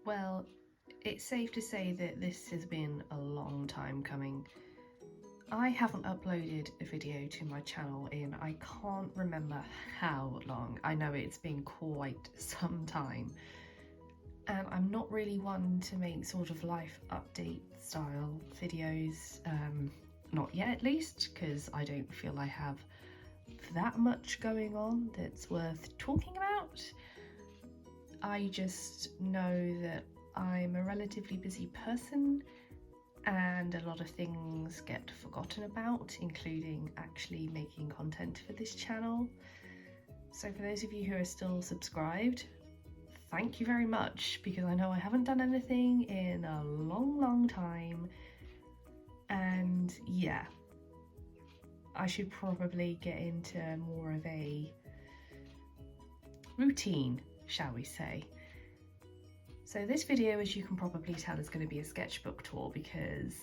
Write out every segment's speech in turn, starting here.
Well, it's safe to say that this has been a long time coming. I haven't uploaded a video to my channel in I can't remember how long. I know it's been quite some time. And I'm not really one to make sort of life update style videos, not yet at least, because I don't feel I have that much going on that's worth talking about. I just know that I'm a relatively busy person and a lot of things get forgotten about, including actually making content for this channel. So for those of you who are still subscribed, thank you very much, because I know I haven't done anything in a long time, and yeah, I should probably get into more of a routine, shall we say. So this video, as you can probably tell, is going to be a sketchbook tour, because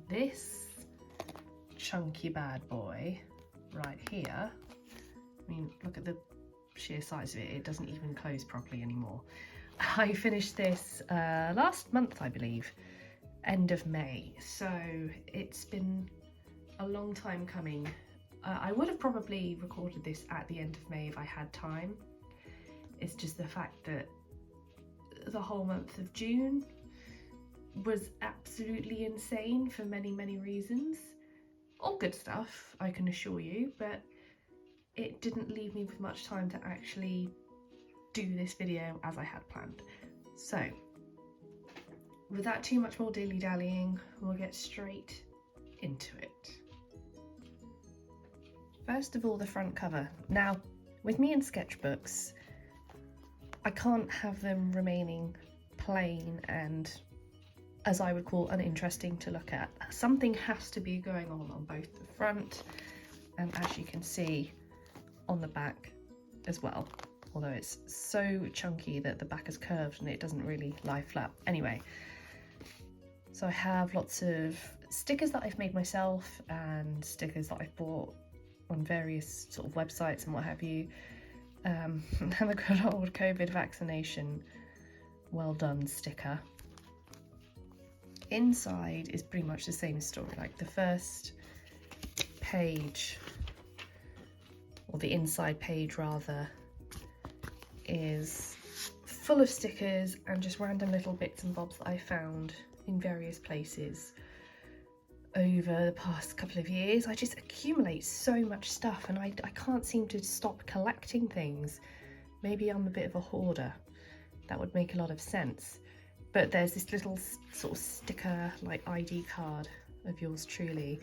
this chunky bad boy right here, I mean, look at the sheer size of it, it doesn't even close properly anymore. I finished this last month, I believe, end of May, so it's been a long time coming. I would have probably recorded this at the end of May if I had time. It's just the fact that the whole month of June was absolutely insane for many reasons. All good stuff, I can assure you, but it didn't leave me with much time to actually do this video as I had planned. So without too much more dilly-dallying, we'll get straight into it. First of all, the front cover. Now, with me in sketchbooks, I can't have them remaining plain and, as I would call, uninteresting to look at. Something has to be going on both the front and, as you can see, on the back as well, although it's so chunky that the back is curved and it doesn't really lie flat. Anyway, so I have lots of stickers that I've made myself and stickers that I've bought on various sort of websites and what have you. And the good old COVID vaccination well done sticker. Inside is pretty much the same story. Like the first page, or the inside page rather, is full of stickers and just random little bits and bobs that I found in various places over the past couple of years. I just accumulate so much stuff and I can't seem to stop collecting things. Maybe I'm a bit of a hoarder. That would make a lot of sense. But there's this little sort of sticker like ID card of yours truly,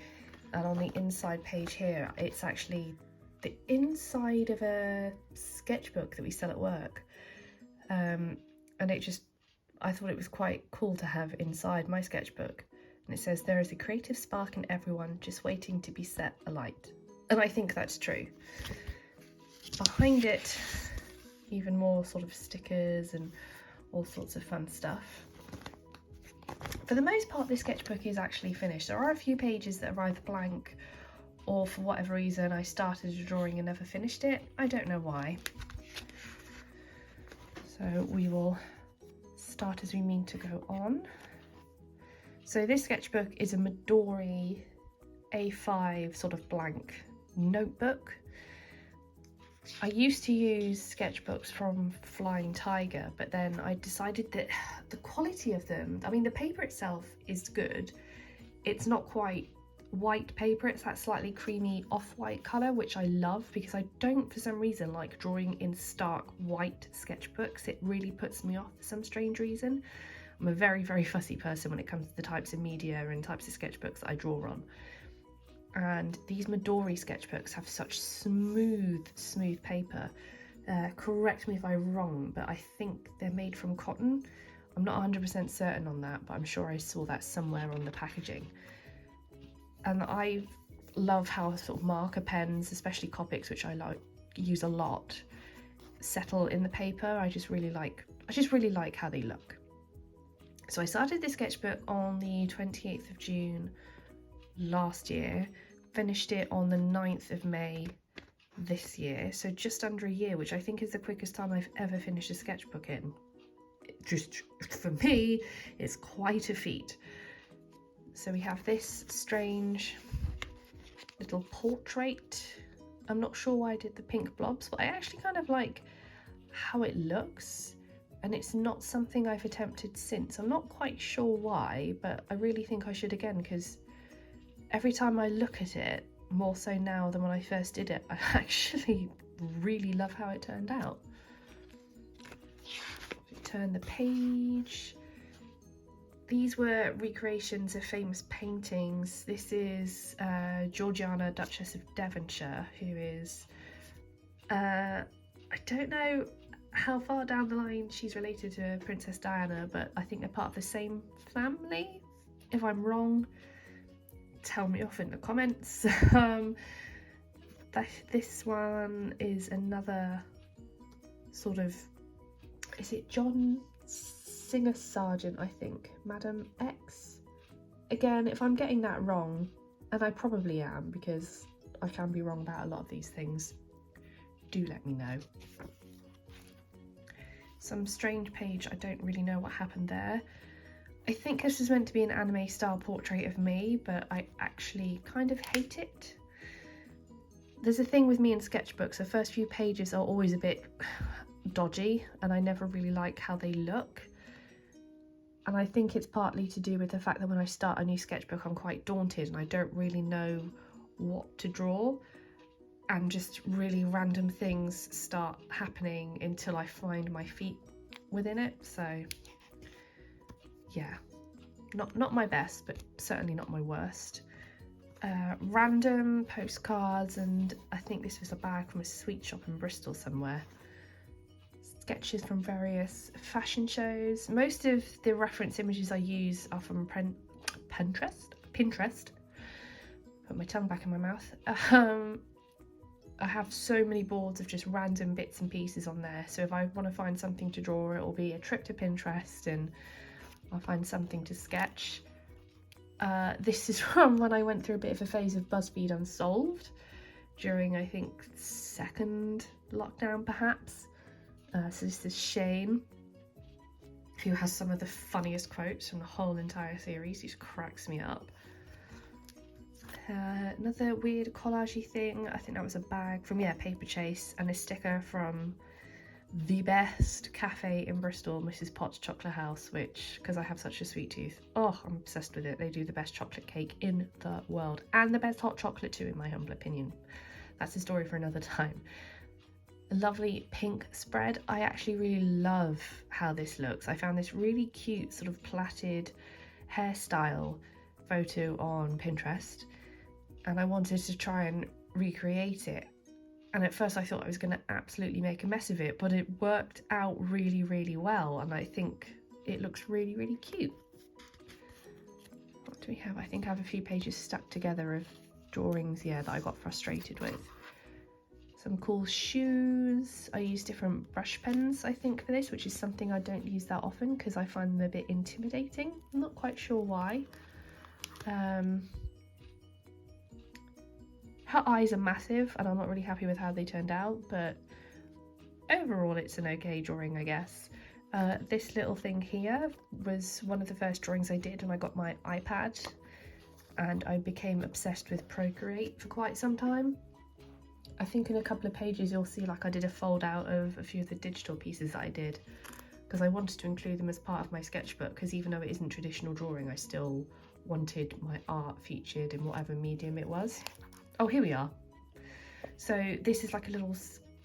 and on the inside page here it's actually the inside of a sketchbook that we sell at work, and I thought it was quite cool to have inside my sketchbook. And it says, "There is a creative spark in everyone just waiting to be set alight." And I think that's true. Behind it, even more sort of stickers and all sorts of fun stuff. For the most part, this sketchbook is actually finished. There are a few pages that are either blank or for whatever reason I started a drawing and never finished it. I don't know why. So we will start as we mean to go on. So this sketchbook is a Midori A5 sort of blank notebook. I used to use sketchbooks from Flying Tiger, but then I decided that the quality of them, I mean, the paper itself is good. It's not quite white paper, it's that slightly creamy off-white colour, which I love because I don't for some reason like drawing in stark white sketchbooks. It really puts me off for some strange reason. I'm a very fussy person when it comes to the types of media and types of sketchbooks that I draw on. And these Midori sketchbooks have such smooth paper. Correct me if I'm wrong, but I think they're made from cotton. I'm not 100% certain on that, but I'm sure I saw that somewhere on the packaging. And I love how sort of marker pens, especially Copics, which I use a lot, settle in the paper. I just really like how they look. So I started this sketchbook on the 28th of June last year, finished it on the 9th of May this year, so just under a year, which I think is the quickest time I've ever finished a sketchbook in. just for me, it's quite a feat. So we have this strange little portrait. I'm not sure why I did the pink blobs, but I actually kind of like how it looks, and it's not something I've attempted since. I'm not quite sure why, but I really think I should again, because every time I look at it, more so now than when I first did it, I actually really love how it turned out. Turn the page. These were recreations of famous paintings. This is Georgiana, Duchess of Devonshire, who is, I don't know how far down the line she's related to Princess Diana, but I think they're part of the same family. If I'm wrong, tell me off in the comments. This one is another sort of, is it John Singer Sargent, I think, Madam X? Again, if I'm getting that wrong, and I probably am, because I can be wrong about a lot of these things, do let me know. Some strange page, I don't really know what happened there. I think this was meant to be an anime style portrait of me, but I actually kind of hate it. There's a thing with me in sketchbooks, the first few pages are always a bit dodgy, and I never really like how they look. And I think it's partly to do with the fact that when I start a new sketchbook, I'm quite daunted and I don't really know what to draw, and just really random things start happening until I find my feet within it. So yeah, not my best, but certainly not my worst. Random postcards, and I think this was a bag from a sweet shop in Bristol somewhere. Sketches from various fashion shows. Most of the reference images I use are from Pinterest. Put my tongue back in my mouth. I have so many boards of just random bits and pieces on there, so if I want to find something to draw, it will be a trip to Pinterest and I'll find something to sketch. This is from when I went through a bit of a phase of BuzzFeed Unsolved during, I think, second lockdown perhaps. So this is Shane, who has some of the funniest quotes from the whole entire series. He just cracks me up. Another weird collage-y thing, I think that was a bag from, yeah, Paper Chase, and a sticker from the best cafe in Bristol, Mrs. Potts Chocolate House, which, because I have such a sweet tooth, oh, I'm obsessed with it. They do the best chocolate cake in the world, and the best hot chocolate too, in my humble opinion. That's a story for another time. A lovely pink spread. I actually really love how this looks. I found this really cute sort of plaited hairstyle photo on Pinterest, and I wanted to try and recreate it. And at first I thought I was going to absolutely make a mess of it, but it worked out really, really well, and I think it looks really, really cute. What do we have? I think I have a few pages stuck together of drawings, yeah, that I got frustrated with. Some cool shoes. I use different brush pens, I think, for this, which is something I don't use that often because I find them a bit intimidating. I'm not quite sure why. Her eyes are massive and I'm not really happy with how they turned out, but overall it's an okay drawing, I guess. This little thing here was one of the first drawings I did when I got my iPad, and I became obsessed with Procreate for quite some time. I think in a couple of pages you'll see like I did a fold out of a few of the digital pieces that I did, because I wanted to include them as part of my sketchbook, because even though it isn't traditional drawing, I still wanted my art featured in whatever medium it was. Oh, here we are. So this is like a little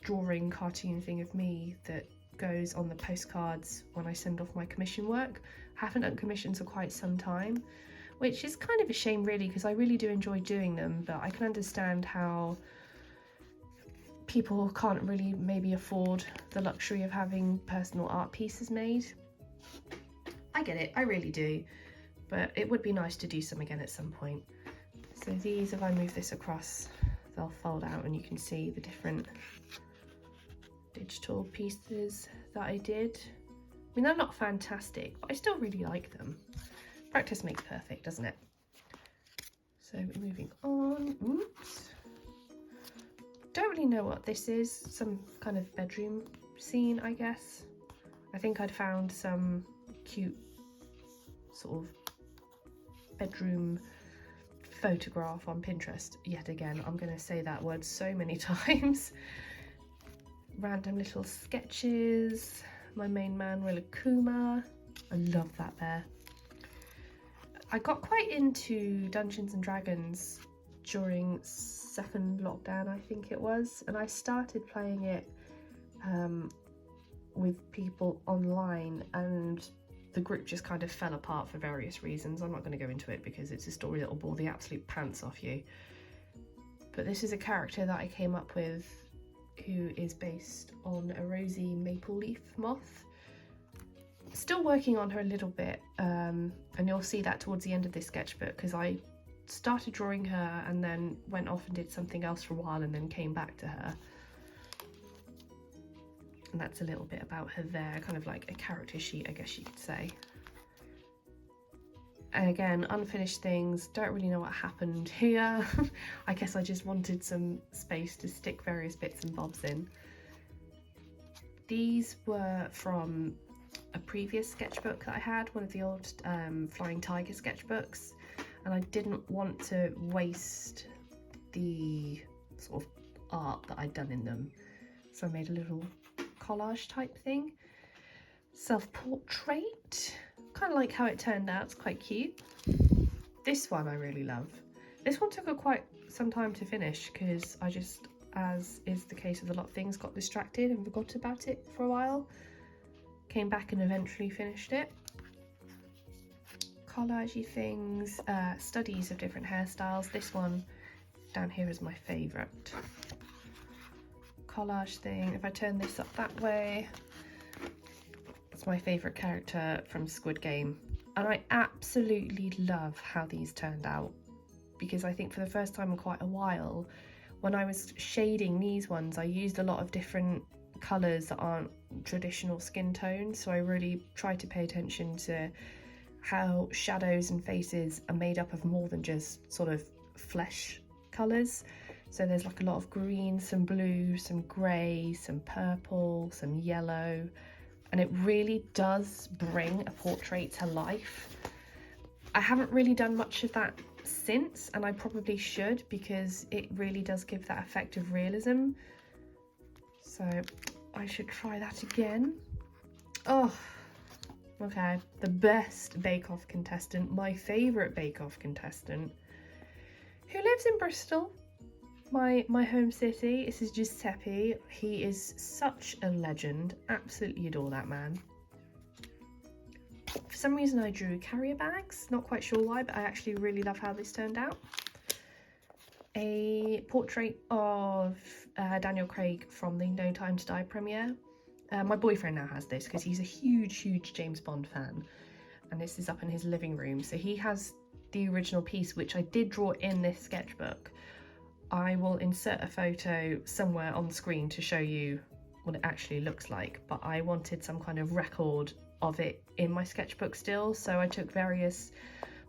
drawing cartoon thing of me that goes on the postcards when I send off my commission work. I haven't done commissions for quite some time, which is kind of a shame really, because I really do enjoy doing them, but I can understand how people can't really maybe afford the luxury of having personal art pieces made. I get it, I really do, but it would be nice to do some again at some point. So these, if I move this across, they'll fold out and you can see the different digital pieces that I did. I mean, they're not fantastic, but I still really like them. Practice makes perfect, doesn't it? So moving on. Oops. Don't really know what this is. Some kind of bedroom scene, I guess. I think I'd found some cute sort of bedroom photograph on Pinterest. Yet again, I'm going to say that word so many times. Random little sketches. My main man, Rillakkuma. I love that bear. I got quite into Dungeons and Dragons during second lockdown, I think it was, and I started playing it with people online, and the group just kind of fell apart for various reasons. I'm not going to go into it because it's a story that will bore the absolute pants off you. But this is a character that I came up with who is based on a rosy maple leaf moth. Still working on her a little bit, and you'll see that towards the end of this sketchbook, because I started drawing her and then went off and did something else for a while and then came back to her. And that's a little bit about her there, kind of like a character sheet, I guess you could say. And again, unfinished things, don't really know what happened here. I guess I just wanted some space to stick various bits and bobs in. These were from a previous sketchbook that I had, one of the old Flying Tiger sketchbooks, and I didn't want to waste the sort of art that I'd done in them, so I made a little collage type thing. Self-portrait, kind of like how it turned out, it's quite cute. This one I really love. This one took quite some time to finish because I just, as is the case with a lot of things, got distracted and forgot about it for a while. Came back and eventually finished it. Collagey things, studies of different hairstyles. This one down here is my favourite. Collage thing. If I turn this up that way, it's my favourite character from Squid Game. And I absolutely love how these turned out, because I think for the first time in quite a while, when I was shading these ones, I used a lot of different colours that aren't traditional skin tones, so I really tried to pay attention to how shadows and faces are made up of more than just sort of flesh colours. So there's like a lot of green, some blue, some grey, some purple, some yellow, and it really does bring a portrait to life. I haven't really done much of that since, and I probably should, because it really does give that effect of realism. So I should try that again. Oh, okay. The best Bake Off contestant, my favourite Bake Off contestant, who lives in Bristol, my home city. This is Giuseppe. He is such a legend. Absolutely adore that man. For some reason I drew carrier bags, not quite sure why, but I actually really love how this turned out. A portrait of Daniel Craig from the No Time to Die premiere. My boyfriend now has this because he's a huge James Bond fan, and this is up in his living room. So he has the original piece, which I did draw in this sketchbook. I will insert a photo somewhere on the screen to show you what it actually looks like, but I wanted some kind of record of it in my sketchbook still, so I took various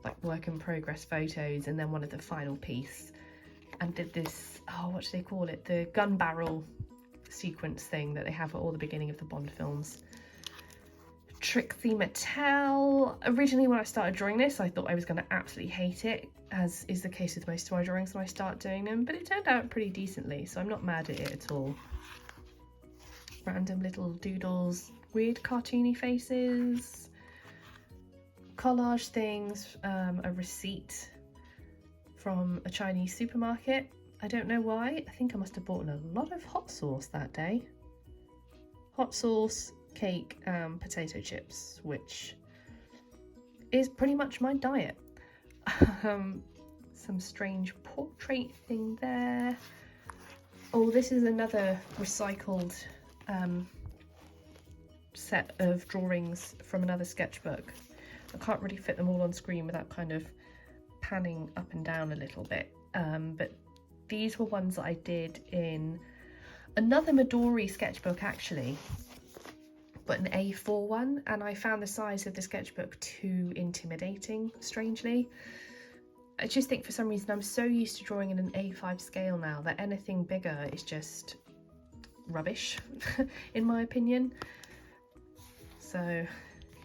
like work in progress photos and then one of the final piece and did this, oh, what do they call it, the gun barrel sequence thing that they have at all the beginning of the Bond films. Trixie Mattel. Originally when I started drawing this I thought I was going to absolutely hate it, as is the case with most of my drawings when I start doing them, but it turned out pretty decently, so I'm not mad at it at all. Random little doodles, weird cartoony faces, collage things, a receipt from a Chinese supermarket. I don't know why, I think I must have bought a lot of hot sauce that day. Hot sauce, cake and potato chips, which is pretty much my diet. Some strange portrait thing there. Oh, this is another recycled set of drawings from another sketchbook. I can't really fit them all on screen without kind of panning up and down a little bit, but these were ones that I did in another Midori sketchbook actually, but an A4 one, and I found the size of the sketchbook too intimidating, strangely. I just think for some reason I'm so used to drawing in an A5 scale now that anything bigger is just rubbish in my opinion. So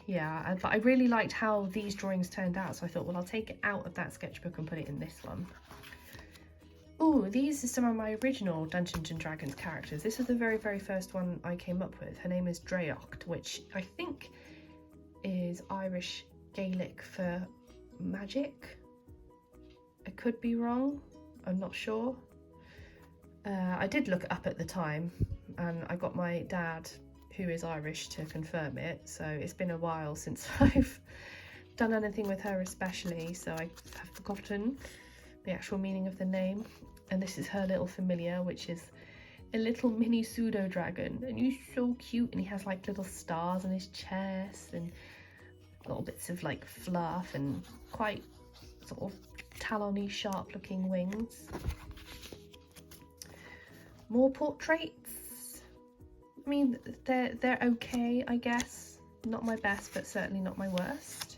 yeah, but I really liked how these drawings turned out, so I thought, well, I'll take it out of that sketchbook and put it in this one. Oh, these are some of my original Dungeons and Dragons characters. This was the very, very first one I came up with. Her name is Draocht, which I think is Irish Gaelic for magic. I could be wrong, I'm not sure. I did look it up at the time, and I got my dad, who is Irish, to confirm it, so it's been a while since I've done anything with her especially, so I have forgotten the actual meaning of the name. And this is her little familiar, which is a little mini pseudo dragon, and he's so cute, and he has like little stars on his chest and little bits of like fluff and quite sort of talony sharp looking wings. More portraits. I mean, they're okay, I guess. Not my best, but certainly not my worst.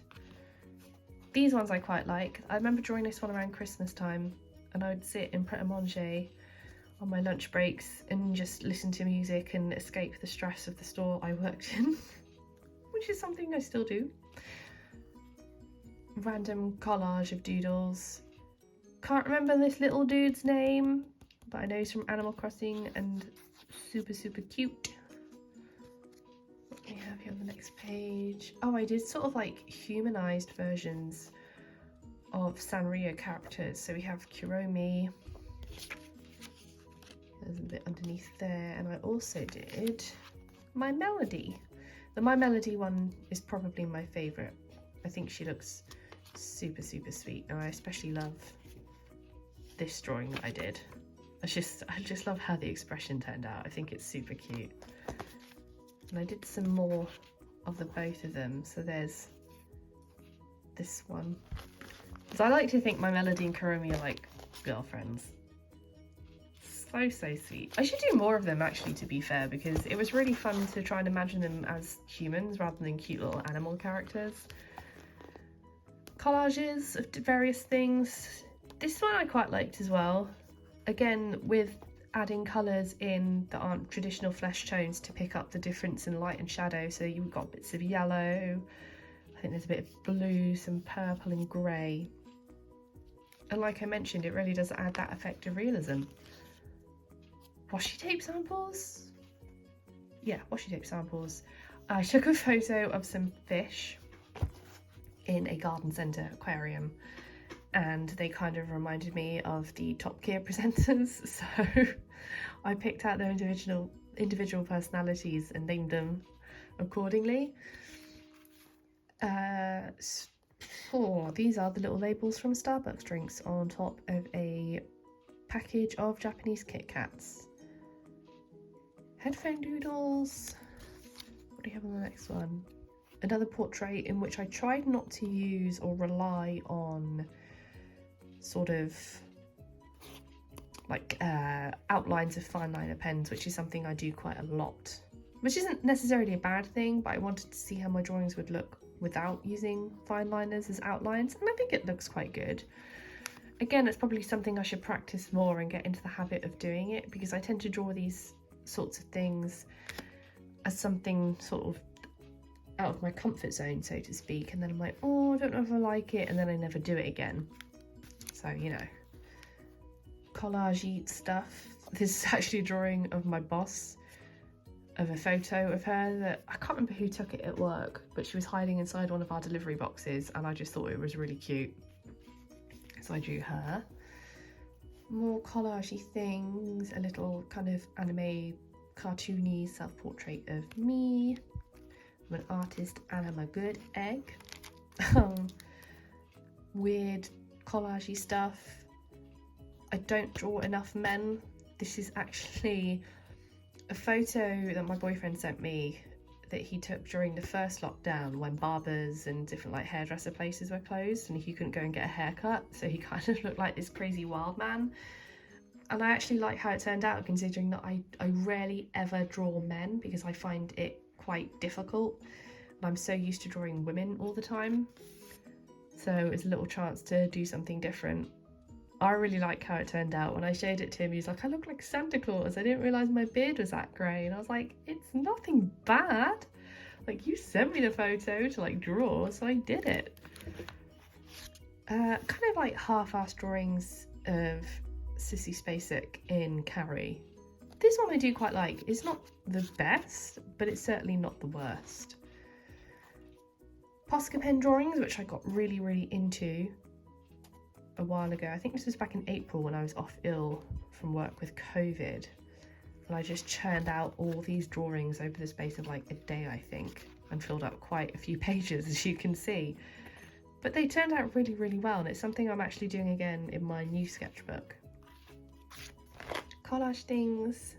These ones I quite like. I remember drawing this one around Christmas time, and I would sit in pret-a-manger on my lunch breaks and just listen to music and escape the stress of the store I worked in, which is something I still do. Random collage of doodles. Can't remember this little dude's name, but I know he's from Animal Crossing and super, super cute. What do we have here on the next page? Oh, I did sort of like humanized versions of Sanrio characters. So we have Kuromi, there's a bit underneath there, and I also did My Melody. The My Melody one is probably my favourite. I think she looks super, super sweet, and I especially love this drawing that I did. I just love how the expression turned out. I think it's super cute. And I did some more of the both of them. So there's this one. So I like to think My Melody and Kuromi are like girlfriends. So, so sweet. I should do more of them actually, to be fair, because it was really fun to try and imagine them as humans rather than cute little animal characters. Collages of various things. This one I quite liked as well. Again, with adding colours in that aren't traditional flesh tones to pick up the difference in light and shadow. So you've got bits of yellow, I think there's a bit of blue, some purple and grey. And like I mentioned, it really does add that effect of realism. Washi tape samples? Yeah, washi tape samples. I took a photo of some fish in a garden centre aquarium, and they kind of reminded me of the Top Gear presenters, so I picked out their individual personalities and named them accordingly. These are the little labels from Starbucks drinks on top of a package of Japanese Kit Kats. Headphone doodles. What do you have on the next one? Another portrait in which I tried not to use or rely on sort of like outlines of fine liner pens, which is something I do quite a lot, which isn't necessarily a bad thing, but I wanted to see how my drawings would look without using fine liners as outlines, and I think it looks quite good. Again, it's probably something I should practice more and get into the habit of doing it, because I tend to draw these sorts of things as something sort of out of my comfort zone, so to speak, and then I'm like, oh, I don't know if I like it, and then I never do it again. So, you know, collage stuff. This is actually a drawing of my boss, of a photo of her that I can't remember who took it at work, but she was hiding inside one of our delivery boxes, and I just thought it was really cute, so I drew her. More collagey things, a little kind of anime cartoony self-portrait of me. I'm an artist and I'm a good egg. Weird collagey stuff. I don't draw enough men. This is actually a photo that my boyfriend sent me that he took during the first lockdown, when barbers and different like hairdresser places were closed and he couldn't go and get a haircut, so he kind of looked like this crazy wild man. And I actually like how it turned out, considering that I rarely ever draw men because I find it quite difficult, and I'm so used to drawing women all the time, so it's a little chance to do something different. I really like how it turned out. When I showed it to him, he was like, I look like Santa Claus, I didn't realise my beard was that grey, and I was like, it's nothing bad, Like, you sent me the photo to like draw, so I did it. Kind of like half-assed drawings of Sissy Spacek in Carrie. This one I do quite like. It's not the best, but it's certainly not the worst. Posca pen drawings, which I got really into a while ago. I think this was back in April when I was off ill from work with COVID. And I just churned out all these drawings over the space of like a day, I think, and filled up quite a few pages, as you can see. But they turned out really well, and it's something I'm actually doing again in my new sketchbook. Collage things,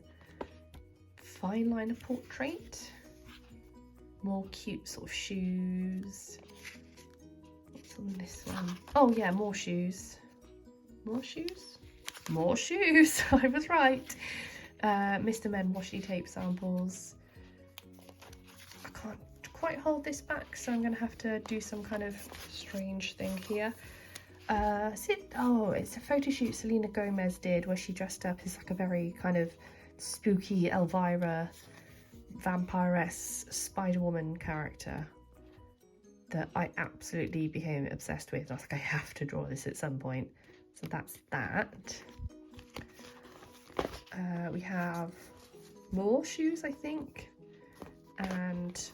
fine liner portrait, more cute sort of shoes. What's on this one? Oh yeah, more shoes. More shoes? More shoes! I was right. Mr. Men washi tape samples. I can't quite hold this back, so I'm going to have to do some kind of strange thing here. It's a photo shoot Selena Gomez did where she dressed up as like a very kind of spooky Elvira vampiress Spider-Woman character that I absolutely became obsessed with. I was like, I have to draw this at some point. So that's that. We have more shoes, I think, and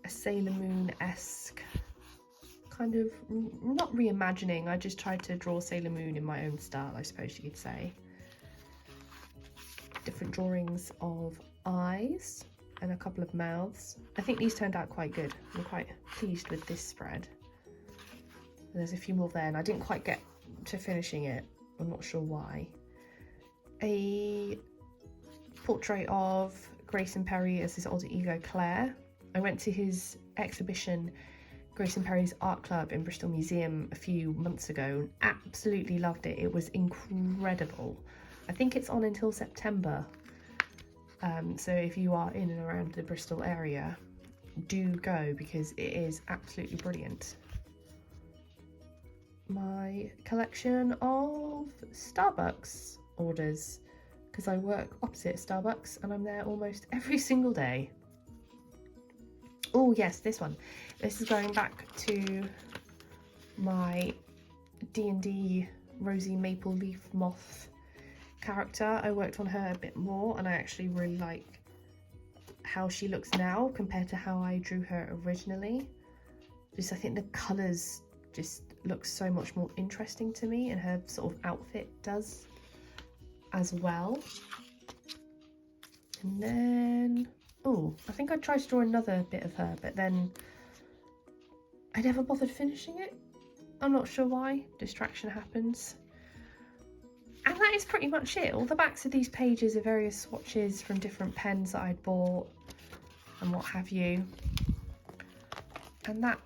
a Sailor Moon-esque kind of, not reimagining, I just tried to draw Sailor Moon in my own style, I suppose you could say. Different drawings of eyes and a couple of mouths. I think these turned out quite good. I'm quite pleased with this spread. There's a few more there and I didn't quite get to finishing it. I'm not sure why. A portrait of Grayson Perry as his alter ego Claire. I went to his exhibition, Grayson Perry's Art Club in Bristol Museum, a few months ago and absolutely loved it. It was incredible. I think it's on until September. So if you are in and around the Bristol area, do go because it is absolutely brilliant. My collection of Starbucks orders, because I work opposite Starbucks and I'm there almost every single day. Oh yes, this one. This is going back to my D&D Rosie Maple Leaf Moth character. I worked on her a bit more and I actually really like how she looks now compared to how I drew her originally. I think the colours just look so much more interesting to me, and her sort of outfit does as well. And then, oh, I think I tried to draw another bit of her, but then I never bothered finishing it. I'm not sure why. Distraction happens. And that is pretty much it. All the backs of these pages are various swatches from different pens that I'd bought and what have you. And that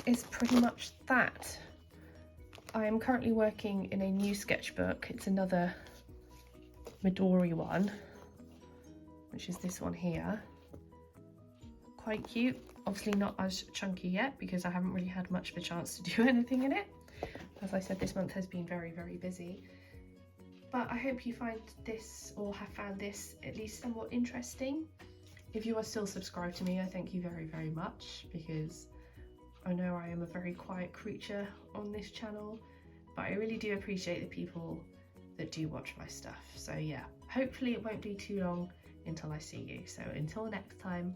is pretty much that. I am currently working in a new sketchbook. It's another Midori one, which is this one here. Quite cute. Obviously not as chunky yet because I haven't really had much of a chance to do anything in it. As I said, this month has been very busy. But I hope you find this, or have found this, at least somewhat interesting. If you are still subscribed to me, I thank you very much, because I know I am a very quiet creature on this channel, but I really do appreciate the people that do watch my stuff. So yeah, hopefully it won't be too long until I see you. So until next time,